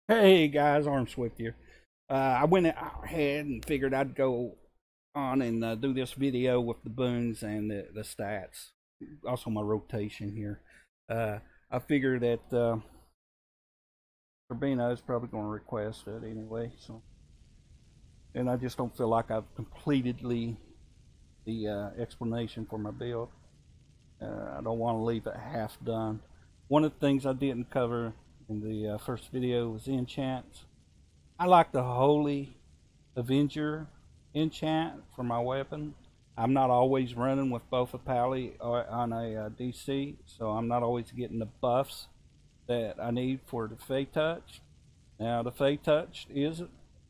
Hey guys, Armswift here. I went ahead and figured I'd go on and do this video with the boons and the stats. Also, my rotation here. I figured that Urbino is probably going to request it anyway. And I just don't feel like I've completed the explanation for my build. I don't want to leave it half done. One of the things I didn't cover in the first video was enchants. I like the Holy Avenger enchant for my weapon. I'm not always running with both a pally on a DC, so I'm not always getting the buffs that I need for the Fey Touch. Now, the Fey Touch is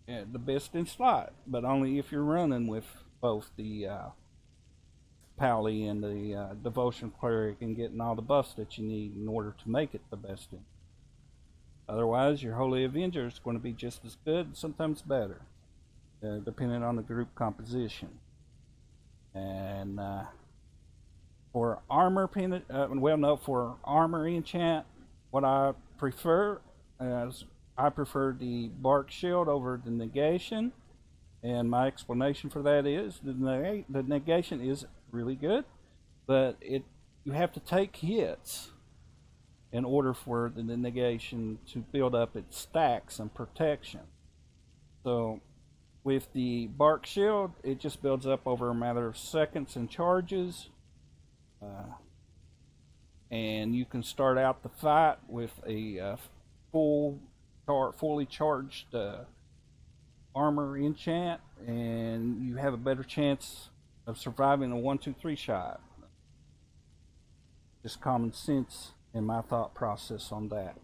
the best in slot, but only if you're running with both the pally and the Devotion Cleric and getting all the buffs that you need in order to make it the best in. Otherwise, your Holy Avenger is going to be just as good, sometimes better, depending on the group composition. And for armor for armor enchant, what I prefer is I prefer the Bark Shield over the negation, and my explanation for that is the negation is really good, but you have to take hits in order for the negation to build up its stacks and protection. So with the Bark Shield, it just builds up over a matter of seconds and charges. And you can start out the fight with a fully charged armor enchant, and you have a better chance of surviving a 1-2-3 shot. Just common sense in my thought process on that.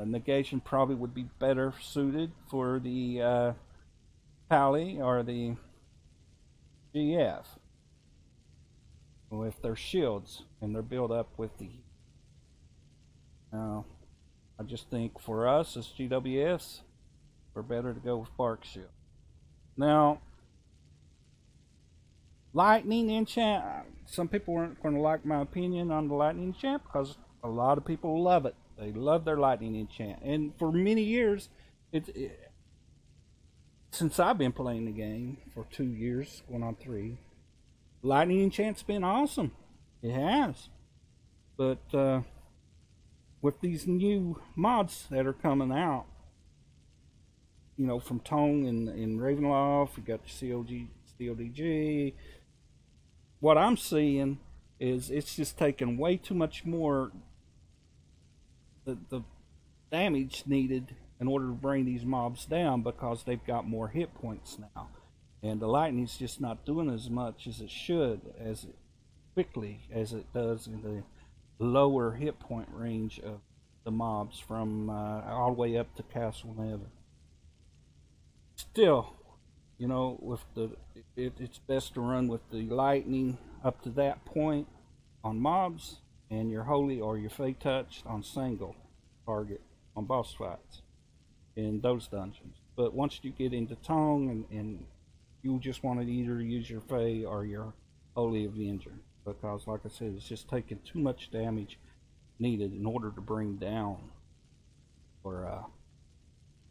Negation probably would be better suited for the Pally or the GF with their shields and their build up with the. I just think for us as GWS, we're better to go with Bark Shield. Now, Lightning enchant. Some people aren't going to like my opinion on the Lightning enchant because a lot of people love it. They love their Lightning enchant, and for many years, since I've been playing the game for 2 years, going on 3, Lightning enchant's been awesome. It has, but with these new mods that are coming out, from Tong and Ravenloft, you got the CODG. What I'm seeing is it's just taking way too much more the damage needed in order to bring these mobs down because they've got more hit points now. And the lightning's just not doing as much as it should, as quickly as it does in the lower hit point range of the mobs from all the way up to Castle Never. Still, it's best to run with the lightning up to that point on mobs, and your holy or your fey touch on single target on boss fights in those dungeons. But once you get into Tong and you just want to either use your fey or your holy avenger, because like I said, it's just taking too much damage needed in order to bring down or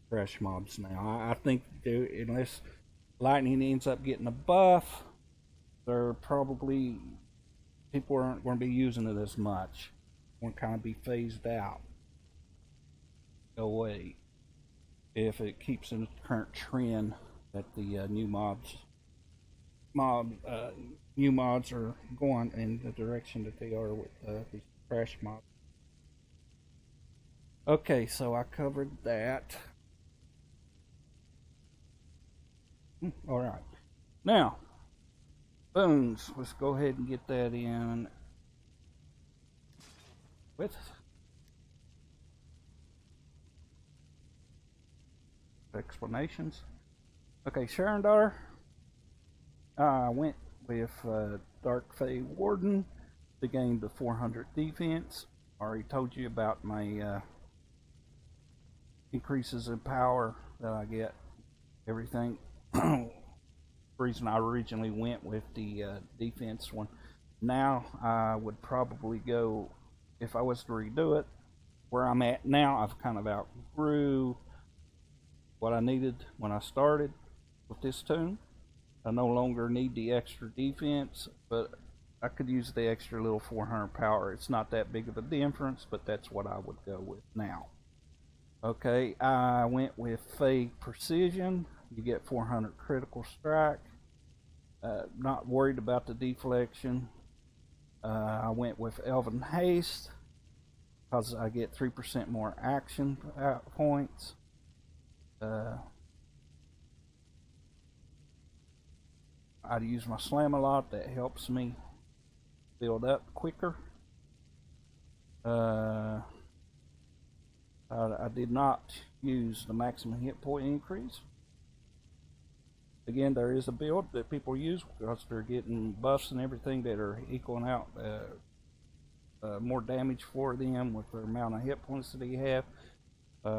crash mobs now. I think unless lightning ends up getting a buff, they're probably people aren't going to be using it as much. Going to kind of be phased out, go away, if it keeps in the current trend that the new mods are going in the direction that they are with these crash mobs. Okay, so I covered that. All right, now boons. Let's go ahead and get that in with explanations. Okay, Sharandar. I went with Dark Fey Warden to gain the 400 defense. I already told you about my increases in power that I get. Everything. Reason I originally went with the defense one. Now I would probably go, if I was to redo it, where I'm at now, I've kind of outgrew what I needed when I started with this tune. I no longer need the extra defense, but I could use the extra little 400 power. It's not that big of a difference, but that's what I would go with now. Okay, I went with Fey Precision. You get 400 critical strike. Not worried about the deflection. I went with Elven Haste because I get 3% more action points. I use my slam a lot. That helps me build up quicker. I did not use the maximum hit point increase. Again, there is a build that people use because they're getting buffs and everything that are equaling out more damage for them with the amount of hit points that they have.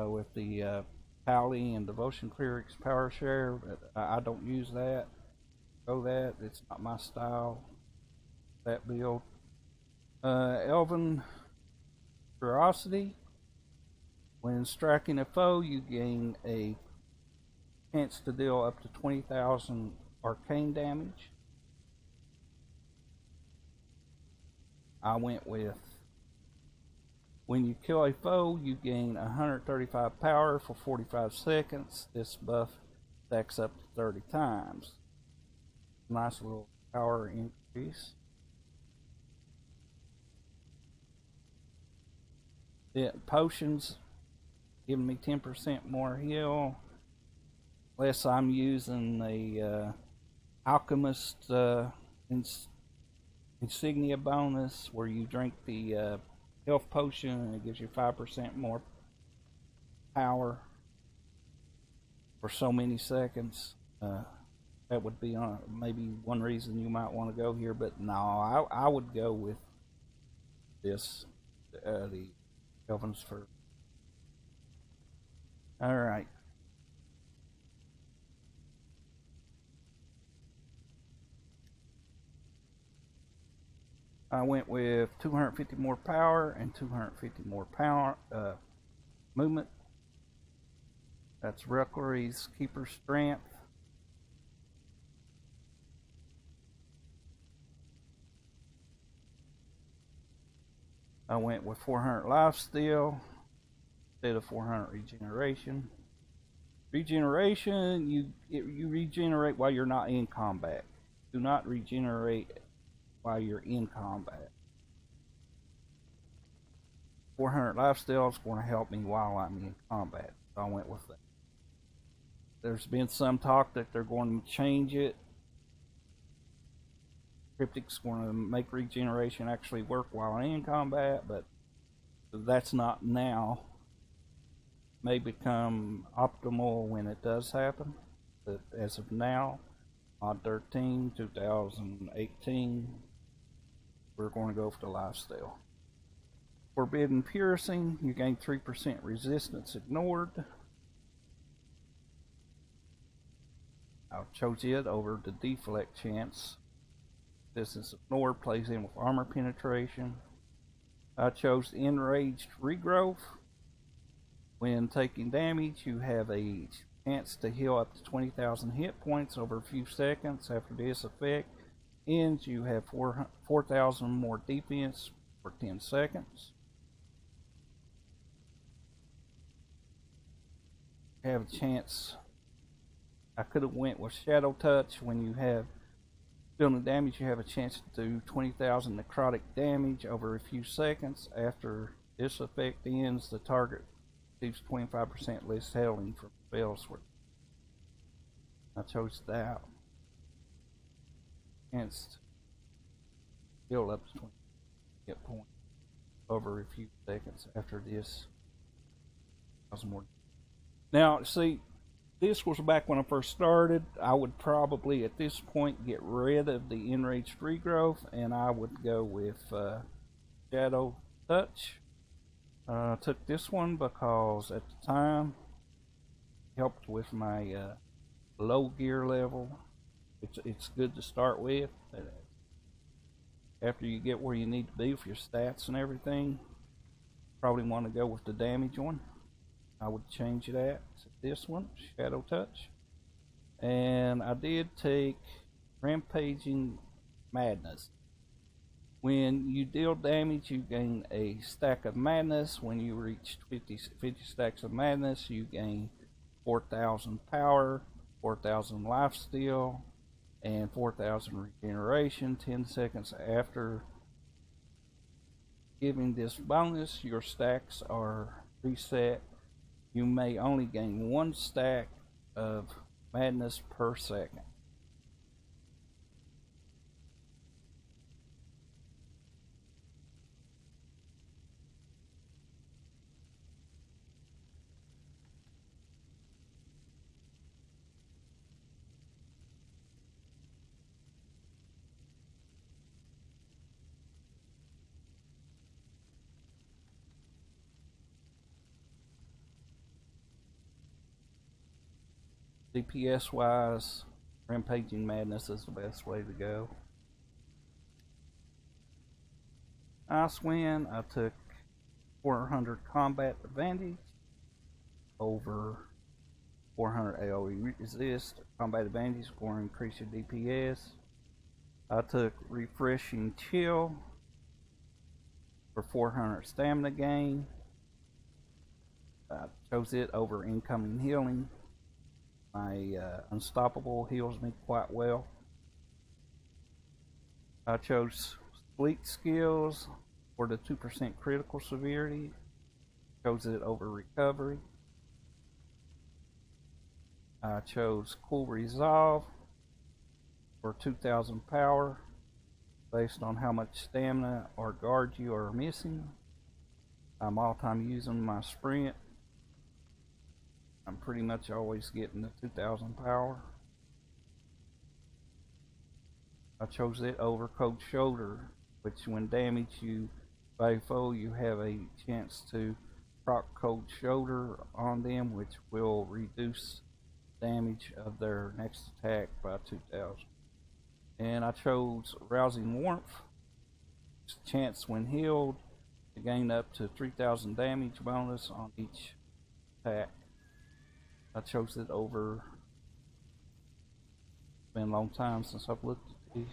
With the Pally and Devotion Clerics power share, but I don't use that. That it's not my style, that build. Elven Ferocity. When striking a foe, you gain a chance to deal up to 20,000 arcane damage. I went with when you kill a foe, you gain 135 power for 45 seconds. This buff stacks up to 30 times. Nice little power increase. Yeah, potions giving me 10% more heal. Unless I'm using the alchemist insignia bonus, where you drink the health potion and it gives you 5% more power for so many seconds. That would be maybe one reason you might want to go here, but no, I would go with this, the Elven's Fur. All right. I went with 250 more power and 250 more power movement. That's Revelry's Keeper Strength. I went with 400 lifesteal instead of 400 regeneration. Regeneration, you regenerate while you're not in combat. Do not regenerate while you're in combat. 400 lifesteal is going to help me while I'm in combat, so I went with that. There's been some talk that they're going to change it. Cryptic's going to make regeneration actually work while in combat, but that's not now. May become optimal when it does happen, but as of now, on 13, 2018, we're going to go for the lifesteal. Forbidden Piercing, you gain 3% resistance ignored. I chose it over the deflect chance. This is ignored, plays in with armor penetration. I chose Enraged Regrowth. When taking damage, you have a chance to heal up to 20,000 hit points over a few seconds. After this effect ends, you have 4,000 more defense for 10 seconds. You have a chance. I could have went with Shadow Touch. When you have dealing damage, you have a chance to do 20,000 necrotic damage over a few seconds. After this effect ends, the target receives 25% less healing from spells. I chose that. Chance to heal up to 20 hit points over a few seconds. After this, 1,000 more. Now, see, this was back when I first started. I would probably at this point get rid of the Enraged Regrowth, and I would go with Shadow Touch. Took this one because at the time it helped with my low gear level. It's good to start with. After you get where you need to be with your stats and everything, probably want to go with the damage one. I would change that to this one, Shadow Touch. And I did take Rampaging Madness. When you deal damage, you gain a stack of madness. When you reach 50 stacks of madness, you gain 4,000 power, 4,000 lifesteal, and 4,000 regeneration. 10 seconds after giving this bonus, your stacks are reset. You may only gain 1 stack of madness per second. DPS wise, Rampaging Madness is the best way to go. Icewind, I took 400 combat advantage over 400 AoE resist. Combat advantage is going to increase your DPS. I took Refreshing Chill for 400 stamina gain. I chose it over Incoming Healing. My Unstoppable heals me quite well. I chose Fleet Skills for the 2% critical severity. Chose it over Recovery. I chose Cool Resolve for 2,000 power based on how much stamina or guard you are missing. I'm all time using my sprint. I'm pretty much always getting the 2,000 power. I chose it over Cold Shoulder, which when damage you by foe, you have a chance to proc Cold Shoulder on them, which will reduce damage of their next attack by 2,000. And I chose Rousing Warmth. Chance when healed to gain up to 3,000 damage bonus on each attack. I chose it over. It's been a long time since I've looked at these.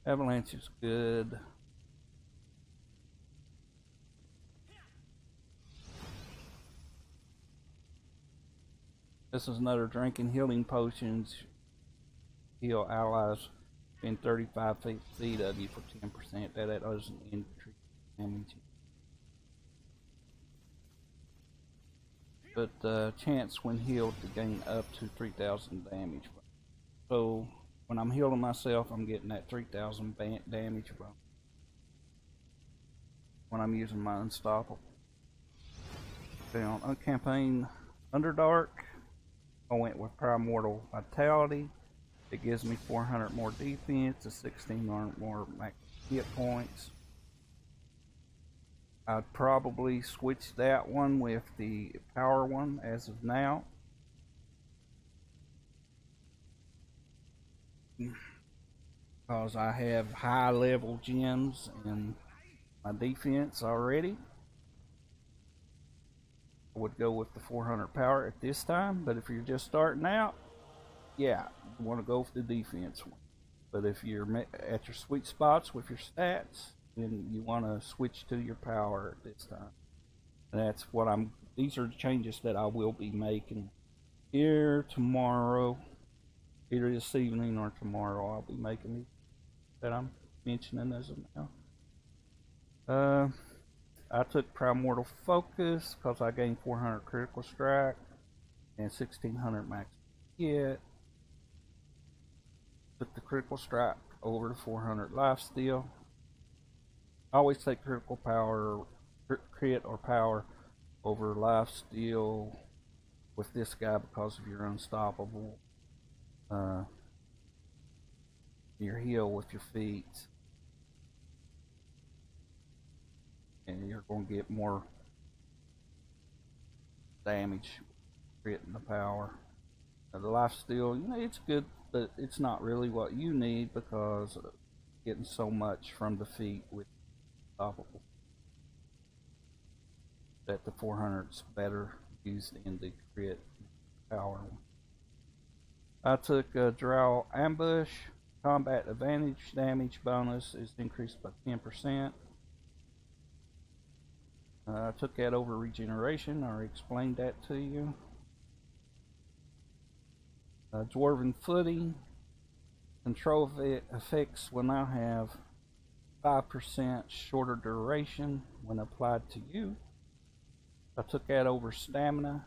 Avalanche is good. This is another drinking healing potions. Heal allies in 35 feet of you for 10%. That doesn't increase damage. But chance when healed to gain up to 3,000 damage. So when I'm healing myself, I'm getting that 3,000 damage when I'm using my Unstoppable. Okay, on campaign Underdark, I went with Primordial Vitality. It gives me 400 more defense, to 16 more max hit points. I'd probably switch that one with the power one as of now. Because I have high level gems in my defense already. I would go with the 400 power at this time, but if you're just starting out, yeah, you want to go for the defense one. But if you're at your sweet spots with your stats, then you want to switch to your power at this time. And that's what these are the changes that I will be making here tomorrow, either this evening or tomorrow. I'll be making these that I'm mentioning as of now. I took Primordial Focus because I gained 400 critical strike and 1,600 max hit. Took the critical strike over the 400 lifesteal. I always take critical power, crit or power over lifesteal with this guy because of your Unstoppable. Your heal with your feet. And you're going to get more damage, crit the power. The life steal, you know, it's good, but it's not really what you need because getting so much from defeat with unstoppable that the 400's better used in the crit power. I took a Drow Ambush. Combat advantage damage bonus is increased by 10%. I took that over regeneration. I already explained that to you. Dwarven Footing. Control effects will now have 5% shorter duration when applied to you. I took that over Stamina,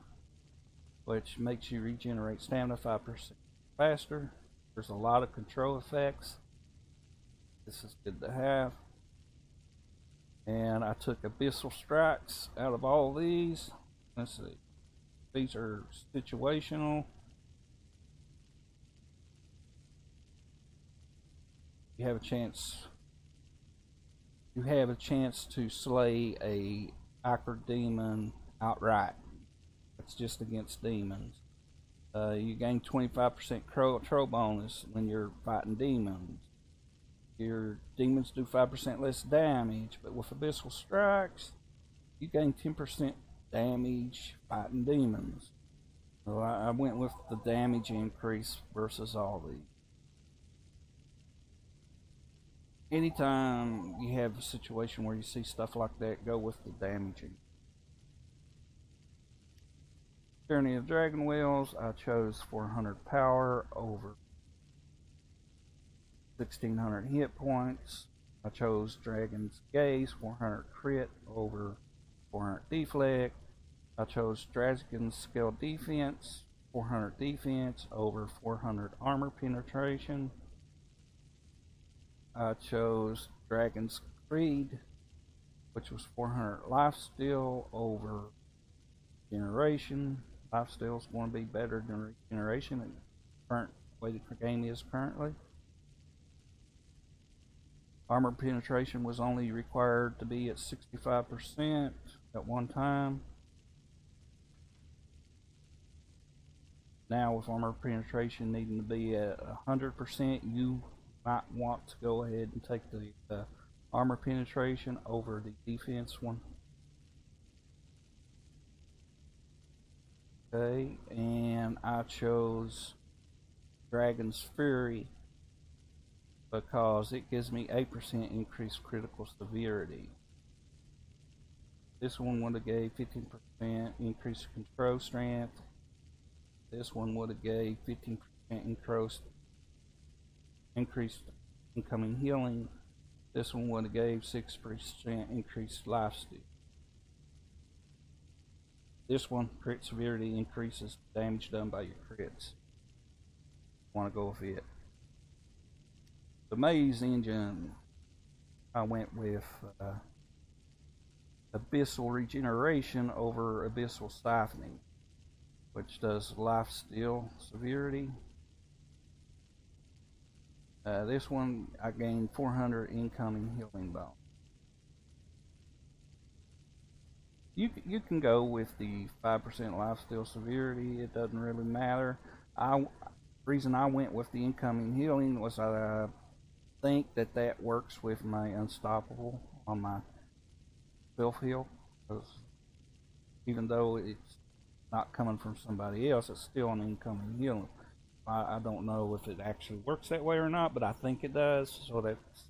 which makes you regenerate stamina 5% faster. There's a lot of control effects. This is good to have. And I took Abyssal Strikes out of all these. Let's see. These are situational. You have a chance to slay a Acrodemon outright. That's just against demons. You gain 25% control bonus when you're fighting demons. Your demons do 5% less damage, but with Abyssal Strikes, you gain 10% damage fighting demons. So I went with the damage increase versus all these. Anytime you have a situation where you see stuff like that, go with the damaging. Journey of Dragon Wheels, I chose 400 power over 1600 hit points. I chose Dragon's Gaze, 400 crit over 400 deflect. I chose Dragon's Scale Defense, 400 defense over 400 armor penetration. I chose Dragon's Creed, which was 400 lifesteal over generation. Lifesteal is going to be better than regeneration in the current way the game is currently. Armor penetration was only required to be at 65% at one time. Now with armor penetration needing to be at 100%, you might want to go ahead and take the armor penetration over the defense one. Okay, and I chose Dragon's Fury because it gives me 8% increased critical severity. This one would have gave 15% increased control strength. This one would have gave 15% increased incoming healing. This one would have gave 6% increased lifesteal. This one, crit severity increases damage done by your crits. Want to go with it. The Maze Engine, I went with Abyssal Regeneration over Abyssal Siphoning, which does lifesteal severity. This one, I gained 400 incoming healing bonus. You can go with the 5% lifesteal severity. It doesn't really matter. Reason I went with the incoming healing was I think that works with my unstoppable on my self heal. Because even though it's not coming from somebody else, it's still an incoming healing. I don't know if it actually works that way or not, but I think it does. So that's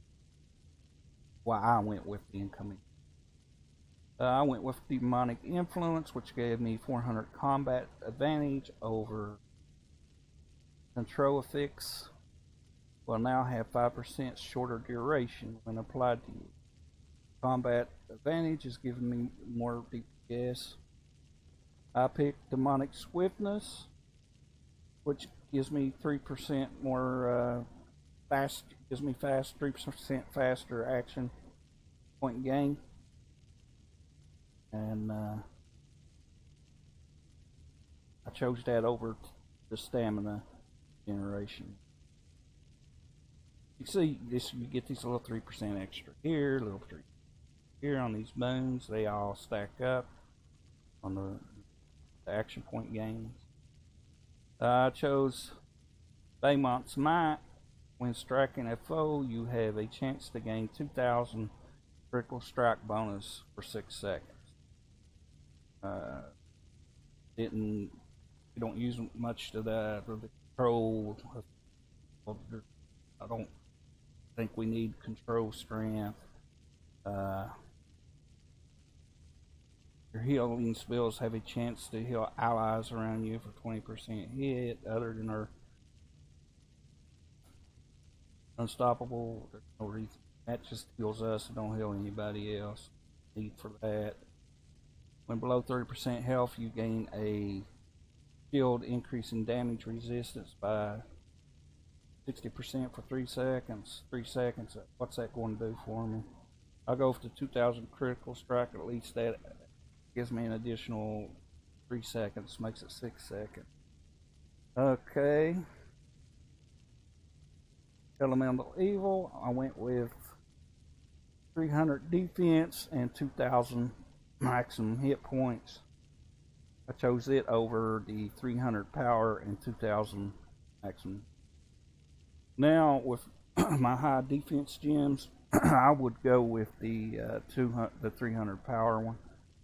why I went with the incoming. I went with Demonic Influence, which gave me 400 combat advantage over control effects. Will now have 5% shorter duration when applied to you. Combat advantage is giving me more DPS. I picked Demonic Swiftness, which gives me 3% more gives me 3% faster action point gain. And I chose that over the stamina generation. You see, you get these little 3% extra here, little 3% here on these boons. They all stack up on the the action point gains. I chose Beaumont's Might. When striking a foe, you have a chance to gain 2,000 critical strike bonus for 6 seconds. You don't use much to that or the control. I don't think we need control strength. Your healing spells have a chance to heal allies around you for 20% hit. Other than our unstoppable, there's no reason. That just heals us and don't heal anybody else. Need for that. When below 30% health, you gain a shield increasing damage resistance by 60% for 3 seconds. 3 seconds. What's that going to do for me? I'll go for the 2,000 critical strike. At least that gives me an additional 3 seconds. Makes it 6 seconds. Okay. Elemental Evil. I went with 300 defense and 2,000 maximum hit points. I chose it over the 300 power and 2,000 maximum. Now with my high defense gems, I would go with the 300 power one.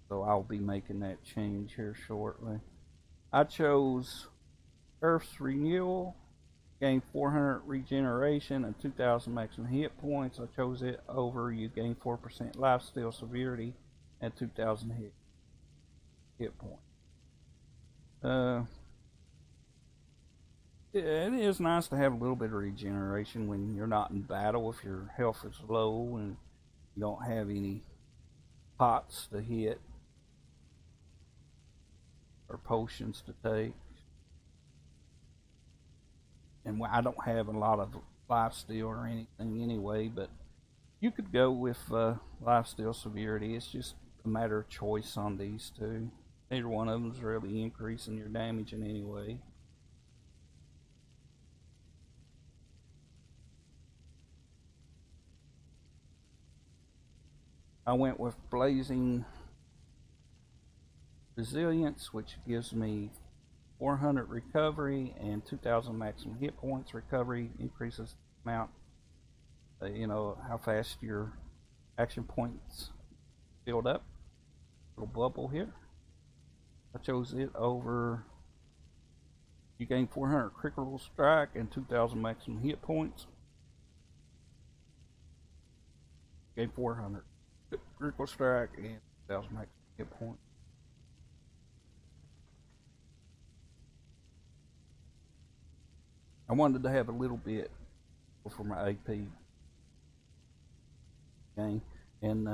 So I'll be making that change here shortly. I chose Earth's Renewal. Gain 400 regeneration and 2,000 maximum hit points. I chose it over you gain 4% lifesteal severity and 2,000 hit points. It is nice to have a little bit of regeneration when you're not in battle. If your health is low and you don't have any pots to hit or potions to take. And I don't have a lot of lifesteal or anything anyway, but you could go with lifesteal severity. It's just a matter of choice on these two. Neither one of them is really increasing your damage in any way. I went with Blazing Resilience, which gives me 400 recovery and 2,000 maximum hit points. Recovery increases the amount, how fast your action points build up. Little bubble here. I chose it over. You gain 400 critical strike and 2,000 maximum hit points. Gain 400 critical strike and 2,000 maximum hit points. I wanted to have a little bit for my AP game, and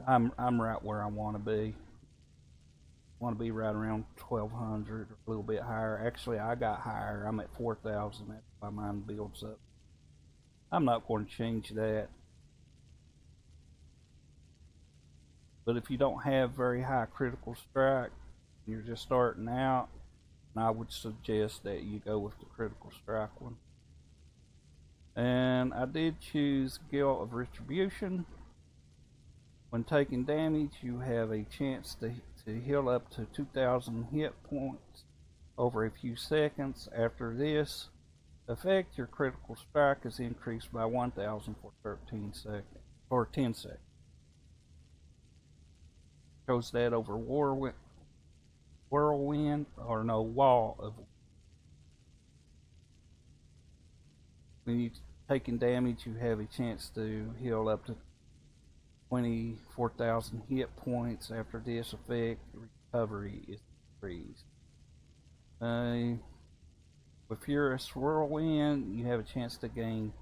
I'm right where I want to be. I want to be right around 1,200 or a little bit higher. Actually, I got higher. I'm at 4,000. That's why mine builds up. I'm not going to change that. But if you don't have very high critical strike, you're just starting out, I would suggest that you go with the critical strike one. And I did choose Guild of Retribution. When taking damage, you have a chance to heal up to 2,000 hit points over a few seconds. After this effect, your critical strike is increased by 1,000 for 13 seconds or 10 seconds. Chose that over Wall of. When you're taking damage, you have a chance to heal up to 24,000 hit points. After this effect, recovery is increased. With Furious Whirlwind, you have a chance to gain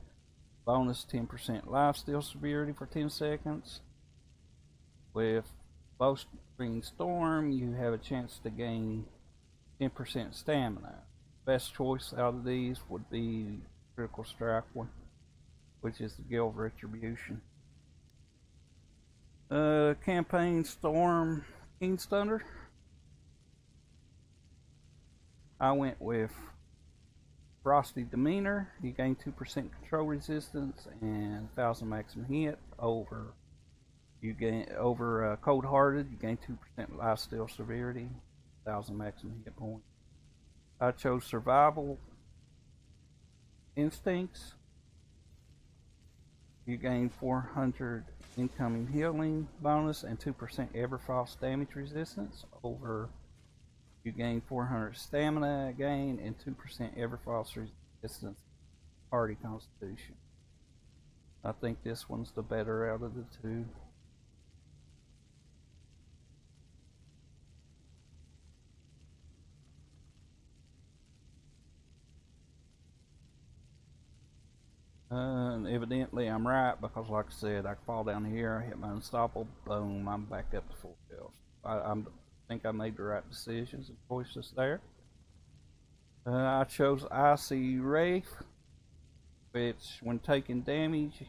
bonus 10% lifesteal severity for 10 seconds. With Bowstring Storm, you have a chance to gain 10% stamina. Best choice out of these would be Critical Strike one, which is the Guild of Retribution. Campaign Storm King's Thunder. I went with Frosty Demeanor. You gain 2% control resistance and 1,000 maximum hit over. You gain over Cold Hearted. You gain 2% lifesteal severity. 1,000 maximum hit points. I chose Survival Instincts. You gain 400 incoming healing bonus and 2% Everfrost damage resistance over. You gain 400 stamina gain and 2% Everfrost resistance party constitution. I think this one's the better out of the two. Evidently I'm right, because like I said, I fall down here, I hit my unstoppable, boom, I'm back up to full health. I think I made the right decisions and choices there. I chose Icy Wraith, which when taking damage,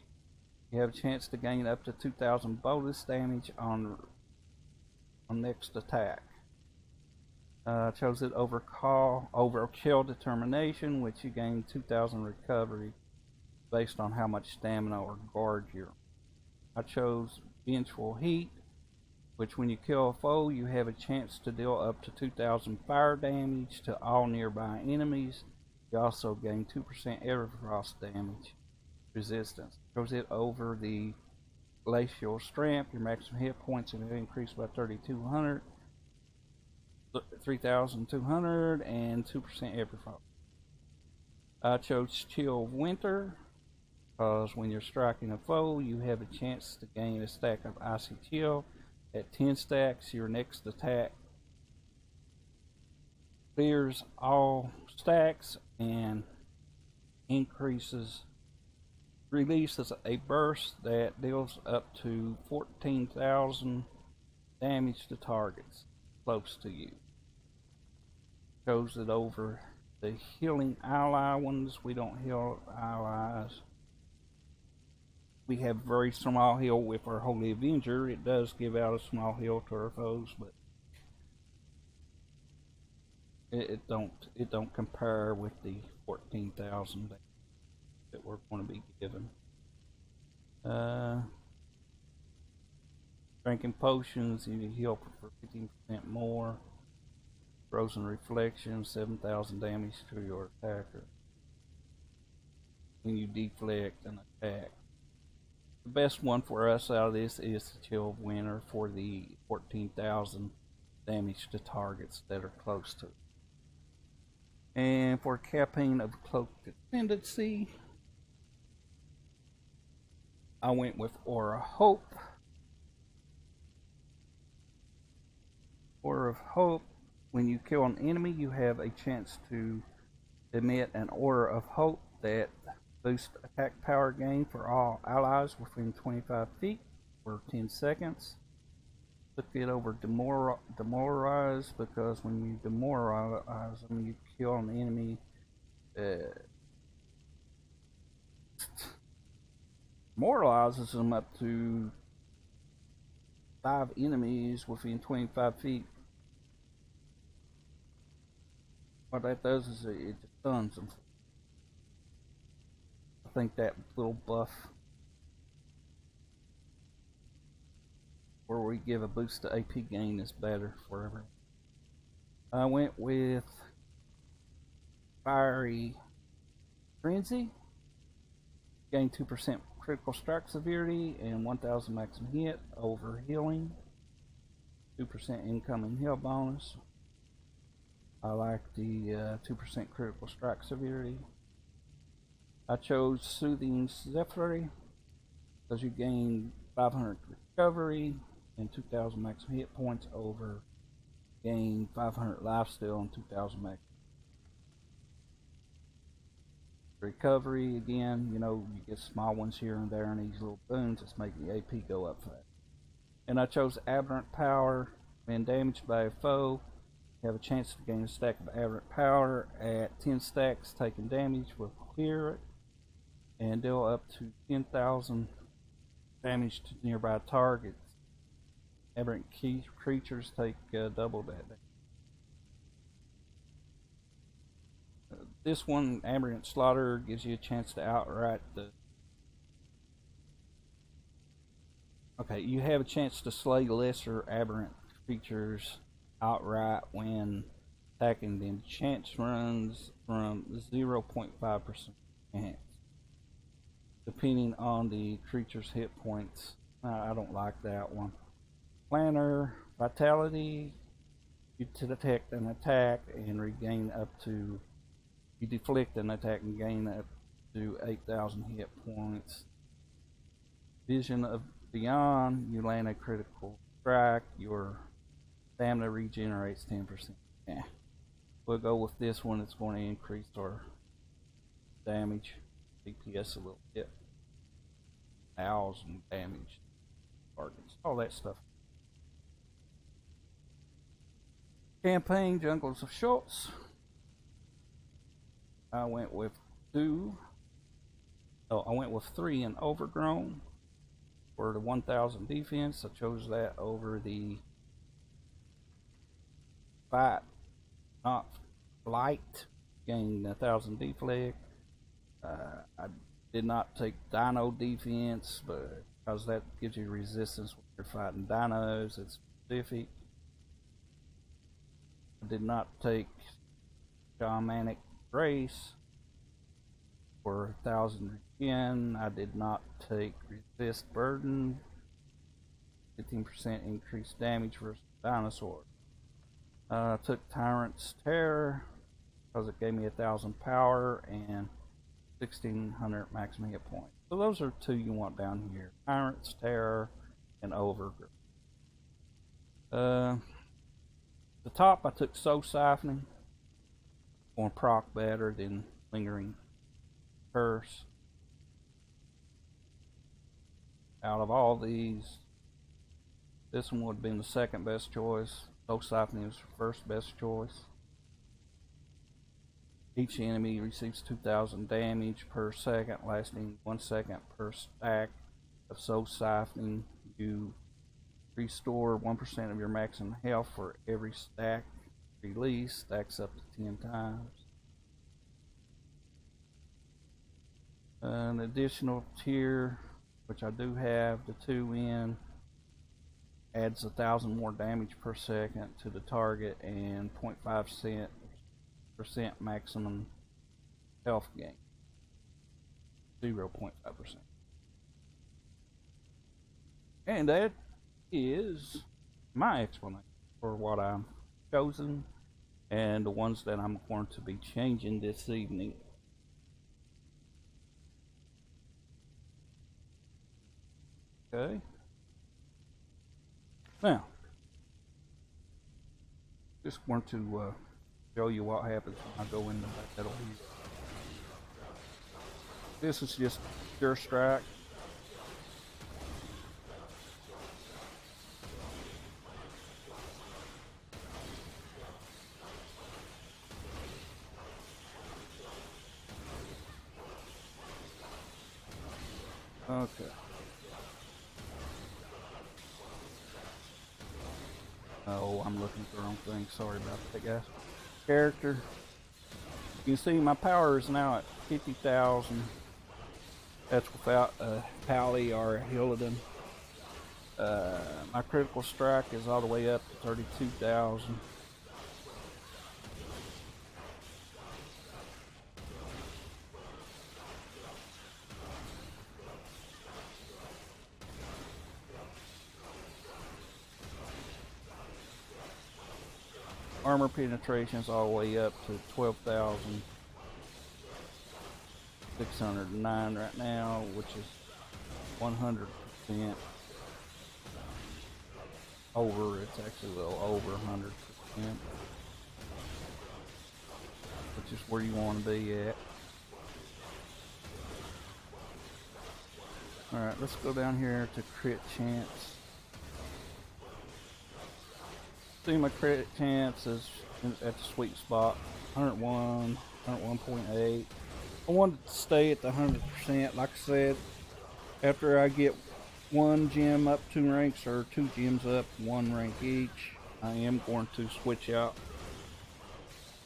you have a chance to gain up to 2,000 bonus damage on next attack. I chose it over Kill Determination, which you gain 2,000 recovery based on how much stamina or guard you're. I chose Vengeful Heat, which when you kill a foe, you have a chance to deal up to 2,000 fire damage to all nearby enemies. You also gain 2% Everfrost damage resistance. Chose it over the Glacial Strength. Your maximum hit points have increased by 3,200, 3,200, and 2% Everfrost. I chose Chill of Winter, because when you're striking a foe, you have a chance to gain a stack of Icy Chill. At 10 stacks, your next attack clears all stacks and releases a burst that deals up to 14,000 damage to targets close to you. Chose it over the healing ally ones. We don't heal allies. We have very small heal with our Holy Avenger. It does give out a small heal to our foes, but it don't compare with the 14,000 that we're going to be given. Drinking potions, you heal for 15% more. Frozen Reflection, 7,000 damage to your attacker when you deflect an attack. The best one for us out of this is the Chill of Winter for the 14,000 damage to targets that are close to it. And for Campaign of Cloaked Ascendancy, I went with Aura of Hope. Aura of Hope, when you kill an enemy, you have a chance to emit an Aura of Hope that boosts attack power gain for all allies within 25 feet for 10 seconds. Took it over Demoralize, because when you demoralize them, you kill an enemy. Demoralizes them up to 5 enemies within 25 feet. What that does is it just stuns them. I think that little buff where we give a boost to AP gain is better for everyone. I went with Fiery Frenzy. Gain 2% critical strike severity and 1,000 maximum hit over healing. 2% incoming heal bonus. I like the 2% critical strike severity. I chose Soothing Zephyr because you gain 500 recovery and 2,000 maximum hit points over gain 500 lifesteal and 2,000 maximum recovery. Again, you know, you get small ones here and there, and these little boons that's making the AP go up fast. And I chose Aberrant Power. When damaged by a foe, you have a chance to gain a stack of Aberrant Power. At 10 stacks, taking damage will clear it and deal up to 10,000 damage to nearby targets. Aberrant creatures take double that damage. This one, Aberrant Slaughter, gives you a chance to outright the... Okay, you have a chance to slay lesser aberrant creatures outright when attacking the chance runs from 0.5% chance, depending on the creature's hit points. I don't like that one. Planner Vitality, you detect an attack and regain up to, you deflect an attack and gain up to 8,000 hit points. Vision of Beyond, you land a critical strike, your stamina regenerates 10%. Yeah. We'll go with this one. It's going to increase our damage, DPS a little bit. 1,000 damage targets, all that stuff. Campaign Jungles of Schultz. I went with 2. Oh, I went with 3 in Overgrown for the 1,000 defense. I chose that over the Fight Not Flight, gain 1,000 deflect. I did not take Dino defense, but because that gives you resistance when you're fighting dinos, it's specific. I did not take Shamanic Grace for 1,000 regen. I did not take Resist Burden, 15% increased damage versus dinosaur. I took Tyrant's Terror because it gave me 1,000 power and 1,600 maximum hit points. So those are 2 you want down here: Tyrant's Terror and Overgrowth. The top I took Soul Siphoning, going proc better than Lingering Curse. Out of all these, this one would have been the second best choice. Soul Siphoning was the first best choice. Each enemy receives 2,000 damage per second, lasting 1 second per stack of Soul Siphoning. You restore 1% of your maximum health for every stack release, stacks up to 10 times. An additional tier, which I do have the 2 in, adds 1,000 more damage per second to the target and 0.5% maximum health gain. 0.5%. And that is my explanation for what I'm chosen and the ones that I'm going to be changing this evening. Okay. Now, just want to show you what happens when I go in the battle here. This is just pure strike. Okay. Oh, I'm looking at the wrong thing. Sorry about that, guys. Character. You can see my power is now at 50,000. That's without a Pally or a Hillidan. My critical strike is all the way up to 32,000. Armor penetration is all the way up to 12,609 right now, which is 100% over. It's actually a little over 100%, which is where you want to be at. Alright, let's go down here to crit chance. See, my crit chance is at the sweet spot, 101, 101.8. I wanted to stay at the 100%. Like I said, after I get 1 gem up 2 ranks, or 2 gems up 1 rank each, I am going to switch out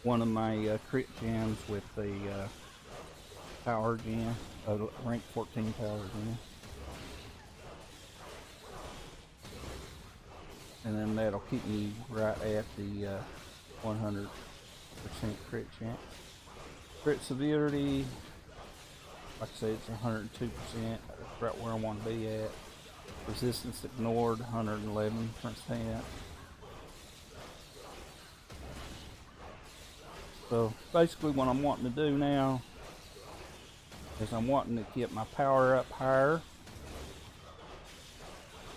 one of my crit gems with the power gem, rank 14 power gem. and then that'll keep me right at the 100% crit chance. Crit severity, like I say, it's 102%. That's right where I want to be at. Resistance ignored, 111%. So basically what I'm wanting to do now is I'm wanting to get my power up higher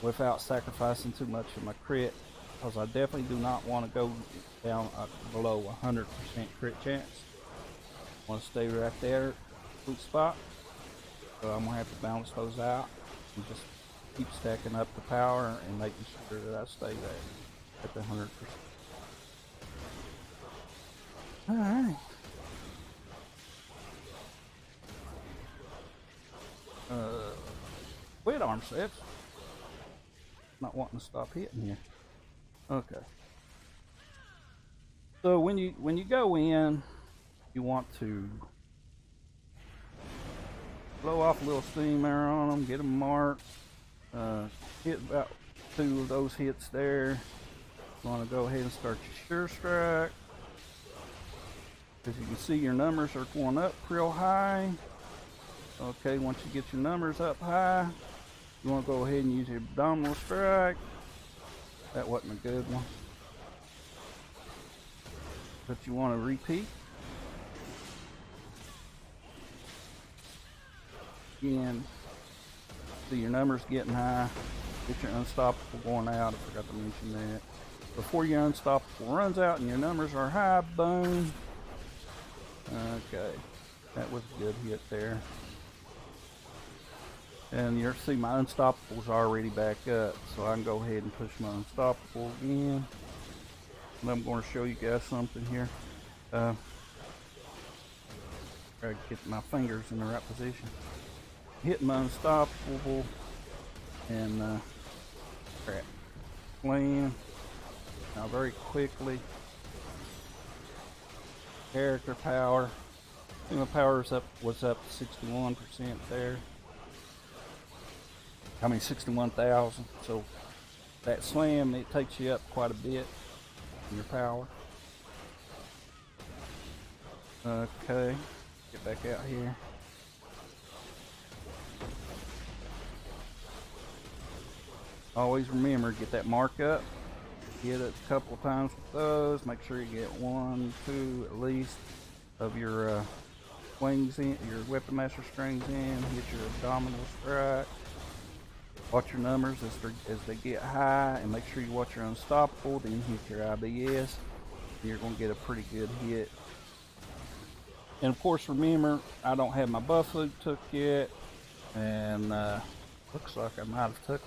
without sacrificing too much of my crit, because I definitely do not want to go down below 100% crit chance. I want to stay right there, sweet spot. So I'm going to have to balance those out and just keep stacking up the power and making sure that I stay there at the 100%. Alright. Quit Armswift. Not wanting to stop hitting here. Okay. So when you go in, you want to blow off a little steam air on them, get them marked, hit about 2 of those hits there. You want to go ahead and start your sure strike. As you can see, your numbers are going up real high. Okay, once you get your numbers up high, you want to go ahead and use your abdominal strike. That wasn't a good one. But you want to repeat. Again, see your numbers getting high. Get your unstoppable going out. I forgot to mention that. Before your unstoppable runs out and your numbers are high, boom. Okay, that was a good hit there. And you'll see my unstoppable's already back up, so I can go ahead and push my unstoppable again. And I'm going to show you guys something here. Try to get my fingers in the right position. Hit my unstoppable and crap. Slam. Now very quickly. Character power. I think my power was up to 61% there. I mean 61,000. So that slam, it takes you up quite a bit in your power. Okay, get back out here. Always remember, get that mark up. Get it a couple of times with those. Make sure you get 1, 2 at least of your wings in, your weapon master strings in. Hit your abdominal strike. Watch your numbers as they get high, and make sure you watch your unstoppable. Then hit your IBS. You're going to get a pretty good hit. And of course, remember, I don't have my buff loop took yet, and looks like I might have took.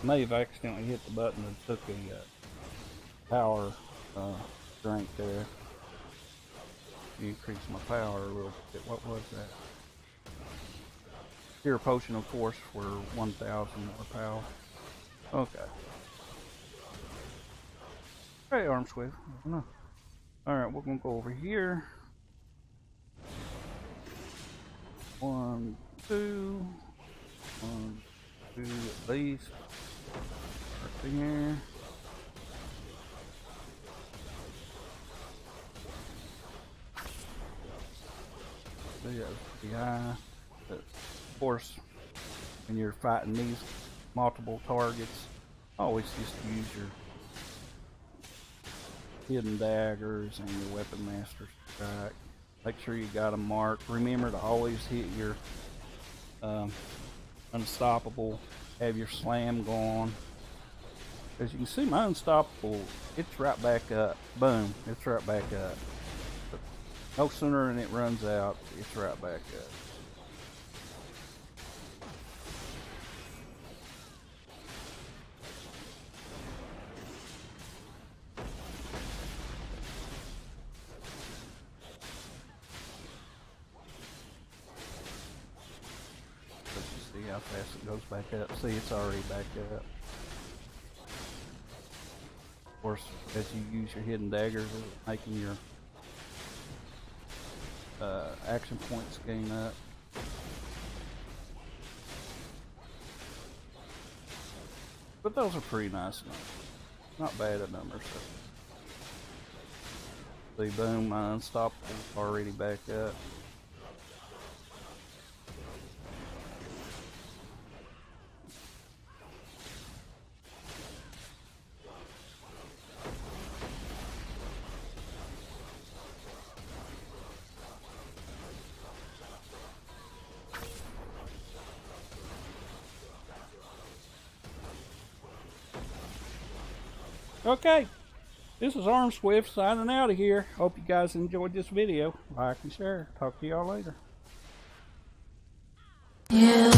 May have accidentally hit the button and took a power drink there. Increase my power a little bit. What was that? Here, a potion of force for 1,000 more power. Okay. Hey, Armswift. No. Alright, we're gonna go over here. 1, 2. 1, 2 at least. Right here. So yeah, pretty high. But of course, when you're fighting these multiple targets, always just use your hidden daggers and your weapon master strike. Make sure you got them marked. Remember to always hit your unstoppable. Have your slam going. As you can see, my unstoppable, it's right back up. Boom, it's right back up. But no sooner than it runs out, it's right back up. See how fast it goes back up. See, it's already back up. Of course, as you use your hidden daggers, it's making your action points gain up. But those are pretty nice enough. Not bad at numbers. So. See, boom, mine stopped already back up. Okay, this is Armswift signing out of here. Hope you guys enjoyed this video. Like and share. Talk to y'all later. Yeah.